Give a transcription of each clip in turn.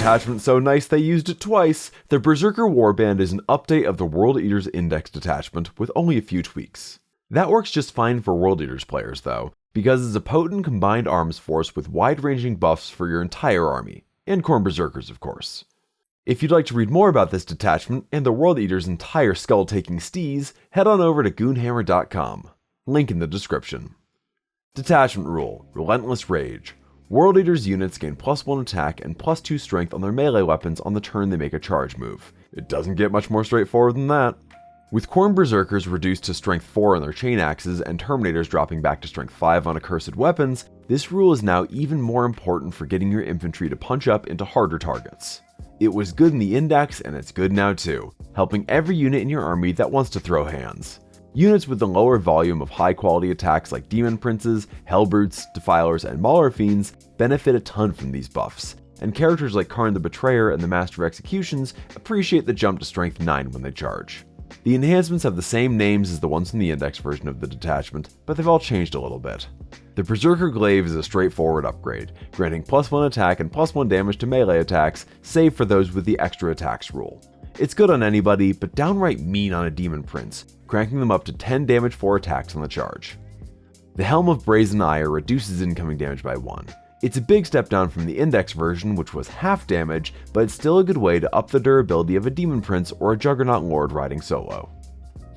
detachment so nice they used it twice, the Berzerker Warband is an update of the World Eaters Index detachment with only a few tweaks. That works just fine for World Eaters players though, because it's a potent combined arms force with wide-ranging buffs for your entire army, and khorne Berzerkers of course. If you'd like to read more about this detachment and the World Eaters' entire skull-taking steez, head on over to goonhammer.com. Link in the description. Detachment rule, Relentless Rage. World Eaters units gain +1 attack and +2 strength on their melee weapons on the turn they make a charge move. It doesn't get much more straightforward than that. With khorne Berzerkers reduced to strength 4 on their chain axes and Terminators dropping back to strength 5 on accursed weapons, this rule is now even more important for getting your infantry to punch up into harder targets. It was good in the index and it's good now too, helping every unit in your army that wants to throw hands. Units with the lower volume of high quality attacks like Demon Princes, Hellbrutes, Defilers, and Mauler Fiends benefit a ton from these buffs, and characters like Khorne the Betrayer and the Master of Executions appreciate the jump to strength 9 when they charge. The enhancements have the same names as the ones in the index version of the detachment, but they've all changed a little bit. The Berzerker Glaive is a straightforward upgrade, granting +1 attack and +1 damage to melee attacks, save for those with the extra attacks rule. It's good on anybody, but downright mean on a Demon Prince, cranking them up to 10 damage for attacks on the charge. The Helm of Brazen Ire reduces incoming damage by 1. It's a big step down from the index version, which was half damage, but it's still a good way to up the durability of a Demon Prince or a Juggernaut Lord riding solo.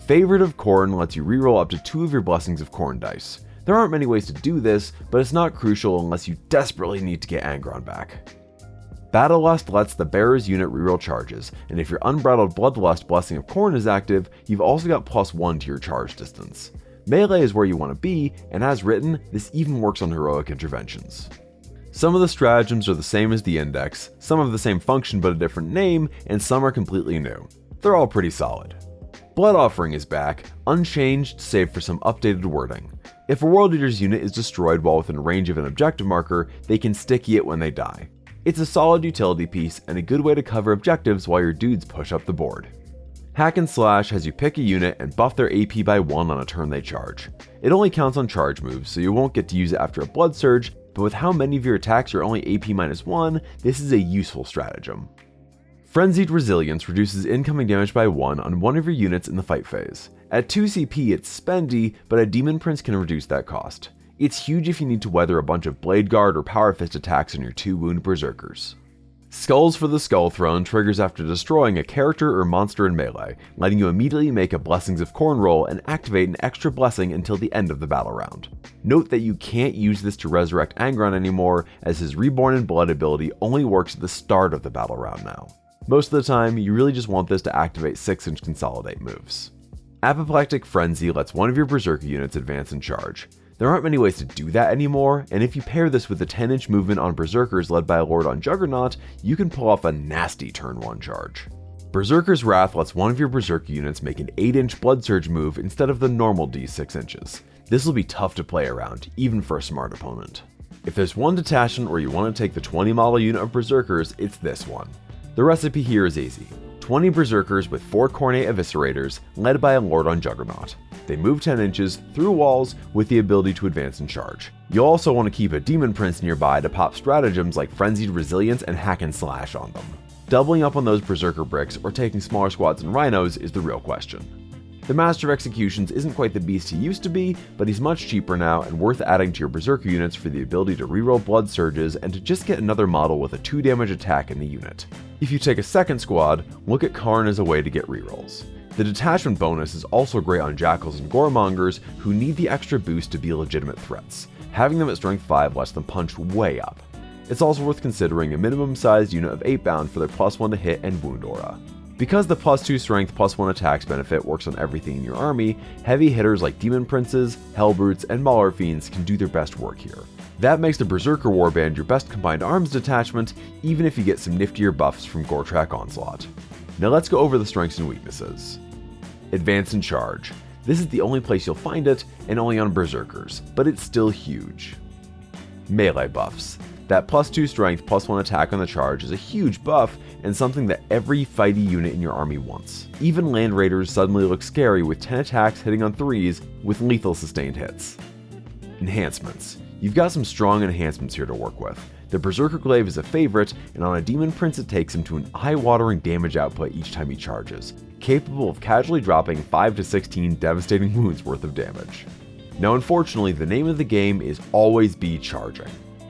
Favorite of Khorne lets you reroll up to 2 of your Blessings of Khorne dice. There aren't many ways to do this, but it's not crucial unless you desperately need to get Angron back. Battlelust lets the bearer's unit reroll charges, and if your Unbridled Bloodlust Blessing of Khorne is active, you've also got +1 to your charge distance. Melee is where you want to be, and as written, this even works on heroic interventions. Some of the stratagems are the same as the index, some have the same function but a different name, and some are completely new. They're all pretty solid. Blood Offering is back, unchanged save for some updated wording. If a World Eater's unit is destroyed while within range of an objective marker, they can sticky it when they die. It's a solid utility piece and a good way to cover objectives while your dudes push up the board. Hack and Slash has you pick a unit and buff their AP by 1 on a turn they charge. It only counts on charge moves, so you won't get to use it after a Blood Surge, but with how many of your attacks are only AP -1, this is a useful stratagem. Frenzied Resilience reduces incoming damage by 1 on one of your units in the fight phase. At 2 CP it's spendy, but a Demon Prince can reduce that cost. It's huge if you need to weather a bunch of Blade Guard or Power Fist attacks on your 2 wound Berzerkers. Skulls for the Skull Throne triggers after destroying a character or monster in melee, letting you immediately make a Blessings of Khorne roll and activate an extra blessing until the end of the battle round. Note that you can't use this to resurrect Angron anymore, as his Reborn in Blood ability only works at the start of the battle round now. Most of the time, you really just want this to activate 6-inch consolidate moves. Apoplectic Frenzy lets one of your Berzerker units advance and charge. There aren't many ways to do that anymore, and if you pair this with the 10-inch movement on Berzerkers led by a Lord on Juggernaut, you can pull off a nasty turn 1 charge. Berzerker's Wrath lets one of your Berzerker units make an 8-inch Blood Surge move instead of the normal D 6 inches. This will be tough to play around, even for a smart opponent. If there's one detachment where you want to take the 20 model unit of Berzerkers, it's this one. The recipe here is easy. 20 Berzerkers with 4 Khorne Eviscerators, led by a Lord on Juggernaut. They move 10 inches through walls with the ability to advance and charge. You'll also want to keep a Demon Prince nearby to pop stratagems like Frenzied Resilience and Hack and Slash on them. Doubling up on those Berzerker bricks or taking smaller squads and rhinos is the real question. The Master of Executions isn't quite the beast he used to be, but he's much cheaper now and worth adding to your Berzerker units for the ability to reroll Blood Surges and to just get another model with a 2 damage attack in the unit. If you take a second squad, look at Khorne as a way to get rerolls. The detachment bonus is also great on Jackals and Goremongers who need the extra boost to be legitimate threats. Having them at strength 5 lets them punch way up. It's also worth considering a minimum sized unit of 8 bound for their +1 to hit and wound aura. Because the +2 strength +1 attacks benefit works on everything in your army, heavy hitters like Demon Princes, Hellbrutes, and Mauler Fiends can do their best work here. That makes the Berzerker Warband your best combined arms detachment, even if you get some niftier buffs from Goretrack Onslaught. Now let's go over the strengths and weaknesses. Advance and Charge. This is the only place you'll find it, and only on Berzerkers, but it's still huge. Melee buffs. That +2 strength +1 attack on the charge is a huge buff, and something that every fighty unit in your army wants. Even Land Raiders suddenly look scary with 10 attacks hitting on 3s with lethal sustained hits. Enhancements. You've got some strong enhancements here to work with. The Berzerker Glaive is a favorite, and on a Demon Prince it takes him to an eye-watering damage output each time he charges, capable of casually dropping 5 to 16 devastating wounds worth of damage. Now unfortunately, the name of the game is always be charging.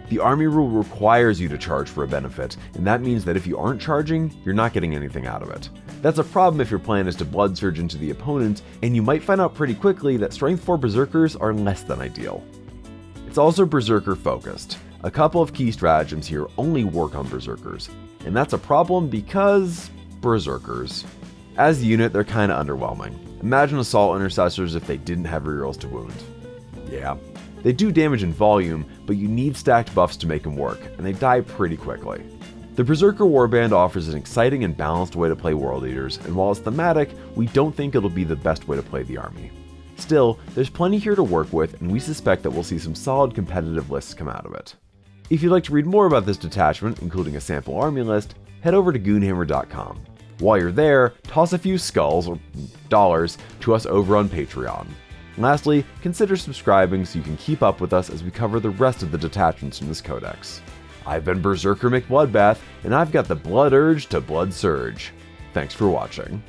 The army rule requires you to charge for a benefit, and that means that if you aren't charging, you're not getting anything out of it. That's a problem if your plan is to blood surge into the opponent, and you might find out pretty quickly that Strength 4 Berserkers are less than ideal. It's also Berserker focused. A couple of key stratagems here only work on Berserkers, and that's a problem because Berserkers. As a unit, they're kinda underwhelming. Imagine Assault Intercessors if they didn't have rerolls to wound. Yeah. They do damage in volume, but you need stacked buffs to make them work, and they die pretty quickly. The Berzerker Warband offers an exciting and balanced way to play World Eaters, and while it's thematic, we don't think it'll be the best way to play the army. Still, there's plenty here to work with, and we suspect that we'll see some solid competitive lists come out of it. If you'd like to read more about this detachment, including a sample army list, head over to goonhammer.com. While you're there, toss a few skulls, or dollars, to us over on Patreon. Lastly, consider subscribing so you can keep up with us as we cover the rest of the detachments in this codex. I've been Berzerker McBloodbath, and I've got the blood urge to blood surge. Thanks for watching.